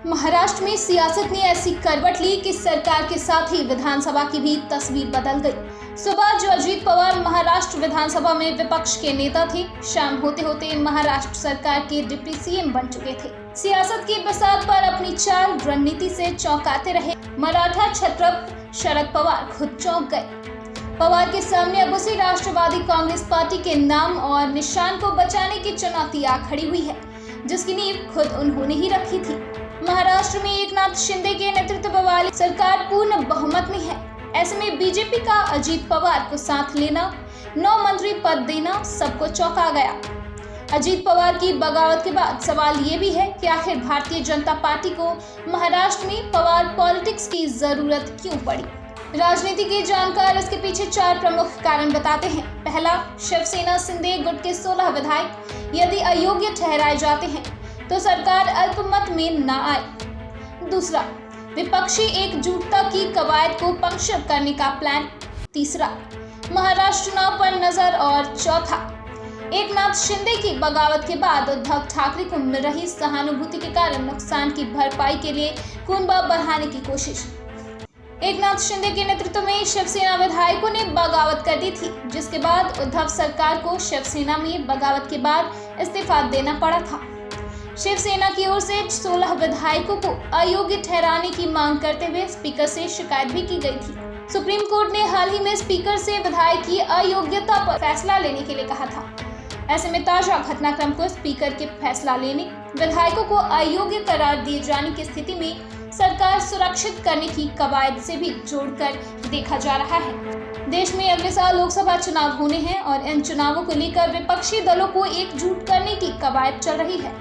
महाराष्ट्र में सियासत ने ऐसी करवट ली कि सरकार के साथ ही विधानसभा की भी तस्वीर बदल गई। सुबह जो अजीत पवार महाराष्ट्र विधानसभा में विपक्ष के नेता थे, शाम होते होते महाराष्ट्र सरकार के डिप्टी सीएम बन चुके थे। सियासत की बसात पर अपनी चाल रणनीति से चौंकाते रहे मराठा छत्रप शरद पवार खुद चौंक गए। पवार के सामने अब उसी राष्ट्रवादी कांग्रेस पार्टी के नाम और निशान को बचाने की चुनौती आ खड़ी हुई है, जिसकी नींव खुद उन्होंने ही रखी थी। महाराष्ट्र में एकनाथ शिंदे के नेतृत्व वाली सरकार पूर्ण बहुमत में है। ऐसे में बीजेपी का अजीत पवार को साथ लेना, 9 मंत्री पद देना सबको चौंका गया। अजीत पवार की बगावत के बाद सवाल ये भी है कि आखिर भारतीय जनता पार्टी को महाराष्ट्र में पवार पॉलिटिक्स की जरूरत क्यों पड़ी। राजनीति के जानकार इसके पीछे 4 प्रमुख कारण बताते हैं। पहला, शिवसेना शिंदे गुट के 16 विधायक यदि अयोग्य ठहराए जाते हैं तो सरकार अल्पमत में न आए। दूसरा, विपक्षी एकजुटता की कवायद को पंक्चर करने का प्लान। तीसरा, महाराष्ट्र चुनाव पर नजर। और चौथा, एकनाथ शिंदे की बगावत के बाद उद्धव ठाकरे को मिल रही सहानुभूति के कारण नुकसान की भरपाई के लिए खून बढ़ाने की कोशिश। एकनाथ शिंदे के नेतृत्व में शिवसेना विधायकों ने बगावत कर दी थी, जिसके बाद उद्धव सरकार को शिवसेना में बगावत के बाद इस्तीफा देना पड़ा था। शिवसेना की ओर से 16 विधायकों को अयोग्य ठहराने की मांग करते हुए स्पीकर से शिकायत भी की गई थी। सुप्रीम कोर्ट ने हाल ही में स्पीकर से विधायक की अयोग्यता पर फैसला लेने के लिए कहा था। ऐसे में ताजा घटनाक्रम को स्पीकर के फैसला लेने, विधायकों को अयोग्य करार दिए जाने की स्थिति में सरकार सुरक्षित करने की कवायद से भी जोड़कर देखा जा रहा है। देश में अगले साल लोकसभा चुनाव होने हैं और इन चुनावों को लेकर विपक्षी दलों को एकजुट करने की कवायद चल रही है।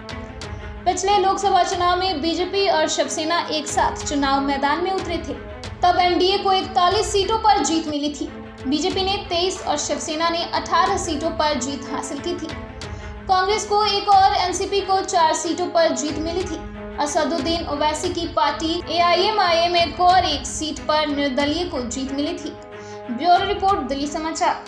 पिछले लोकसभा चुनाव में बीजेपी और शिवसेना एक साथ चुनाव मैदान में उतरे थे। तब एनडीए को 41 सीटों पर जीत मिली थी। बीजेपी ने 23 और शिवसेना ने 18 सीटों पर जीत हासिल की थी। कांग्रेस को 1 और एनसीपी को 4 सीटों पर जीत मिली थी। असदुद्दीन ओवैसी की पार्टी एआईएमआईएम को और 1 सीट पर निर्दलीय को जीत मिली थी। ब्यूरो रिपोर्ट, दिल्ली समाचार।